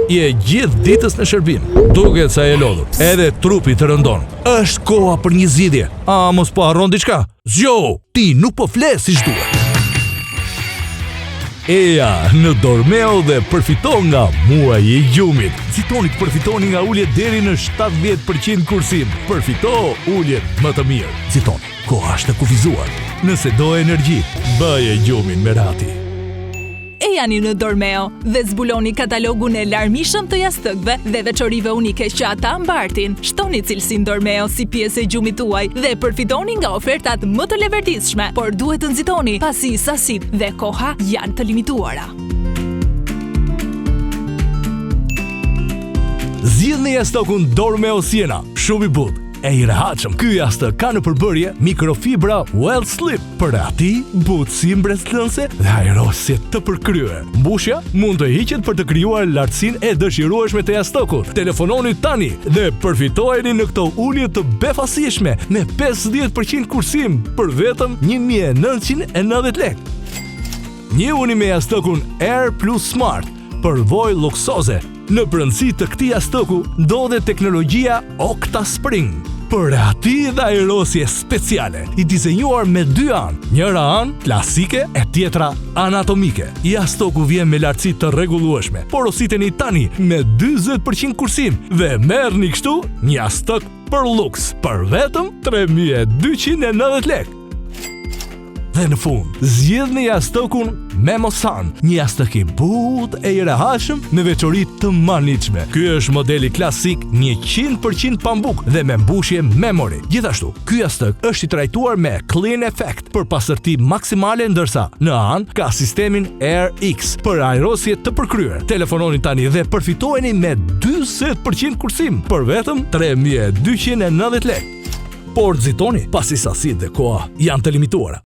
je gjithë ditës në shërbim, duket sa e lodhur, edhe trupi të rëndon. Është koha për një zgjidhje. A mos po harron diçka? Zgjo, ti nuk po fles siç duhet. Eja në Dormeo dhe përfito nga muaji i gjumit. Nxitoni të përfitoni nga uljet deri në 70% kursim. Përfito uljet më të mirë. Nxitoni, koha është e kufizuar. Nëse do energji, bëje gjumin me Rati. E jani në Dormeo dhe zbuloni katalogun e larmishëm të jastëkëve dhe veçorive unike që ata mbartin. Shtoni cilësinë Dormeo si pjesë e gjumit tuaj dhe përfitoni nga ofertat më të levetishme, por duhet të nxitoni pasi sasitë dhe koha janë të limituara. Zgjidhni jastokun Dormeo Siena, shumë i butë. E i rehatshëm. Ky jastëk ka në përbërje mikrofibra Well Slip për ati butësi mbretërëse dhe aerosje të përkryer. Mbushja mund të hiqet për të krijuar lartësinë e dëshirueshme të jastokut. Telefononi tani dhe përfitojeni në këto ulje të befasishme me 50% kursim për vetëm 1990 lekë. Njihuni me jastokun Air Plus Smart, përvojë luksoze. Në brendësi të këtij jastoku ndodhet teknologjia Octa Spring. Për ati dhe aerosje speciale, i dizenjuar me 2 anë, njëra anë klasike e tjetra anatomike. Jastoku vjen me lartësi të rregullueshme. Porositeni tani me 40% kursim dhe merrni kështu një jastok për luks për vetëm 3290 lekë. Dhe në fund, zgjidhni jastokun Memosan, një jastëk i butë e i rehatshëm me veçori të manitshme. Ky është modeli klasik 100% pambuk dhe me mbushje memory. Gjithashtu, ky jastëk është i trajtuar me Clean Effect për pasërti maksimale, ndërsa në anë ka sistemin Air X për aerosje të përkryer. Telefononi tani dhe përfitojeni me 40% kursim për vetëm 3290 lekë. Por nxitoni pasi sasitë dhe koha janë të limituara.